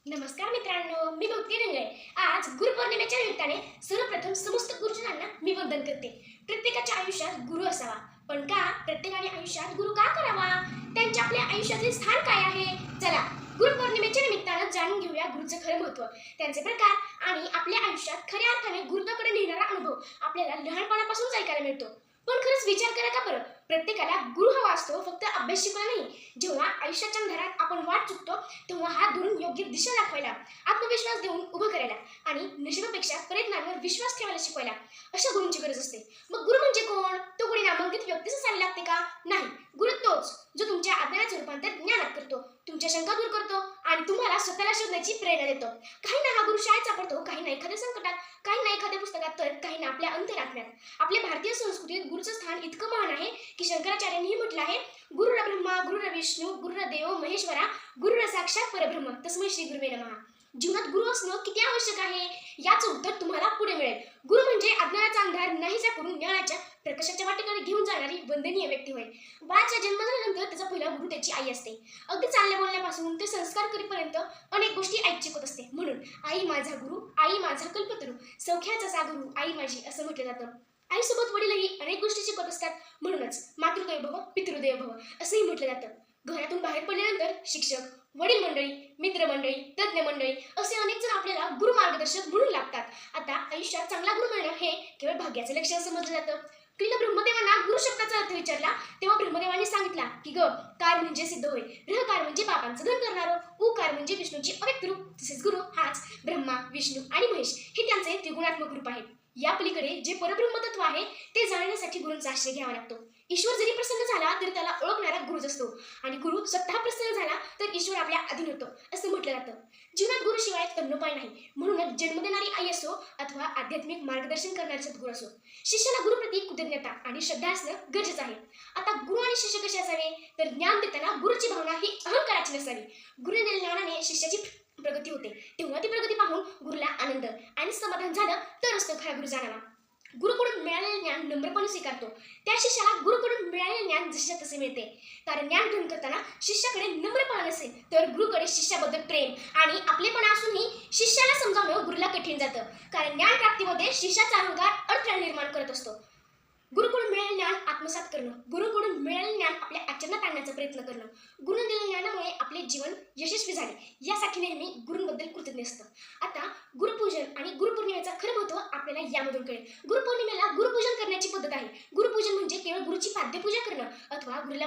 नमस्कार मित्रांनो, मी भक्ती रंगळे. आज गुरुपौर्णिमेच्या निमित्ताने सर्वप्रथम समस्त गुरुजनांना मी वंदन करते. प्रत्येकाच्या आयुष्यात गुरु असावा, पण का प्रत्येकाने आयुष्यात गुरु का करावा? त्यांच्या आपल्या आयुष्यातील स्थान काय आहे? चला, गुरुपौर्णिमेच्या निमित्तानं जाणून घेऊया गुरुचं खरं महत्त्व, त्यांचे प्रकार आणि आपल्या आयुष्यात खऱ्या अर्थाने गुरुत्वाकडे नेणारा अनुभव आपल्याला लहानपणापासूनच ऐकायला मिळतो. पण खरंच विचार करा का बरं, प्रत्येकाला गुरु हवा असतो फक्त अभ्यास शिकवायला नाही. जेव्हा आयुष्याच्या अंधारात आपण वाट चुकतो तेव्हा हात धरून योग्य दिशा दाखवायला, आत्मविश्वास देऊन उभं करायला आणि नशिबापेक्षा प्रयत्नांवर विश्वास ठेवायला शिकवायला अशा गुरूंची गरज असते. मग गुरु म्हणजे कोण? तो कोणी नामांकित व्यक्तीच असायला लागते का? नाही, गुरु तोच जो तुमच्या अज्ञानाचे रूपांतर ज्ञानात करतो, तुमच्या शंका दूर करतो आणि तुम्हाला स्वतःला शोधण्याची प्रेरणा देतो. काहींना हा गुरु शाळेत सापडतो, काहींना एखाद्या संकटात, काहींना एखाद्या पुस्तकात, तर काहींना आपल्या अंतरात्म्यात. आपल्या भारतीय संस्कृतीत गुरुचं स्थान इतकं महान आहे की शंकराचार्यांनी म्हटलं आहे, गुरुर ब्रह्मा गुरुर विष्णू गुरुर देव महेश्वरा गुरुर साक्षात परब्रह्म तस्मै श्री गुरुवे नमः. जीवनात गुरु असणं किती आवश्यक आहे याचं उत्तर तुम्हाला पुढे मिळेल. गुरु म्हणजे अज्ञानाचा अंधार नाहीसा करून ज्ञानाच्या प्रकाशाच्या वाटेकडे घेऊन जाणारी वंदनीय व्यक्ती होय. बाळाचा जन्म झाल्यानंतर त्याचा पहिला गुरु त्याची आई असते. अगदी चालण्या बोलण्यापासून ते संस्कार करीपर्यंत अनेक गोष्टी आई शिकवत असते. म्हणून आई माझा गुरु, आई माझा कल्पतरू, सौख्याचा सागुरु आई माझी असं म्हटलं जातं. आईसोबत वडीलही अनेक गोष्टी शिकवत असतात. म्हणूनच मातृदेव भव पितृदेव भव असंही म्हटलं जातं. घरातून बाहेर पडल्यानंतर शिक्षक, वडील मंडळी, मित्रमंडळी, तज्ज्ञ मंडळी असे अनेक जण आपल्याला गुरु मार्गदर्शक म्हणून लागतात. आता आयुष्यात चांगला गुरु मिळणं हे केवळ भाग्याचं लक्षण समजलं जातं. कृष्ण ब्रह्मदेवांना गुरु शब्दाचा अर्थ विचारला तेव्हा ब्रह्मदेवांनी सांगितला की कार म्हणजे सिद्ध होय, कार म्हणजे पापांचं धन करणारं, कार म्हणजे विष्णूची अव्यक्त रूप. तसेच गुरु हाच ब्रह्मा विष्णू आणि महेश हे त्यांचे त्रिगुणात्मक रूप आहे. या पलीकडे जे परब्रह्म तत्व आहे ते जाणण्यासाठी गुरूंचा आश्रय घ्यावा लागतो. ईश्वर जरी प्रसन्न झाला तरी त्याला ओळखणारा गुरुच असतो आणि गुरु स्वतः प्रसन्न झाला तर ईश्वर आपल्या अधीन होतो असं म्हटलं जातं. जीवनात गुरुशिवाय तन्नोपाय नाही. म्हणूनच जन्म देणारी आई असो अथवा आध्यात्मिक मार्गदर्शन करणारे सद्गुरू असो, शिष्याला गुरुप्रती कृतज्ञता आणि श्रद्धा असणं गरजेचं आहे. आता गुरु आणि शिष्य कसे असावे? तर ज्ञान देताना गुरुची भावना ही अहंकाराची नसावी. गुरु दिलेल्या ज्ञानाने शिष्याची प्रगती होते. तेव्हा ती प्रगती पाहून गुरुला आनंद आणि समाधान झालं तरच तो खरा गुरु जाणारा. गुरुकडून मिळालेले ज्ञान नम्रपणे स्वीकारतो. त्या शिष्याला गुरुकडून मिळालेले ज्ञान जसे तसे मिळते. कारण ज्ञान ग्रहण करताना शिष्याकडे नम्रपणा नसेल तर गुरुकडे शिष्याबद्दल प्रेम आणि आपलेपणा असूनही शिष्याला समजावणं गुरुला कठीण जातं. कारण ज्ञान प्राप्तीमध्ये शिष्याचा अहंकार अडथळा निर्माण करत असतो. गुरुकडून मिळालेले ज्ञान आत्मसात करणं, गुरुकडून मिळालेले ज्ञान आपल्या आचरणात आणण्याचा प्रयत्न करणं, गुरुने दिलेल्या ज्ञानामुळे आपले जीवन यशस्वी झाले यासाठी नेहमी गुरूंबद्दल कृतज्ञ असतं. आता गुरुपूजन आणि गुरुपौर्णिमेचा खरं महत्त्व आपल्याला यामधून कळेल. गुरुपौर्णिमेला गुरुपूजन करण्याची पद्धत आहे. गुरुपूजन म्हणजे केवळ गुरुची पाद्यपूजा करणं अथवा गुरुला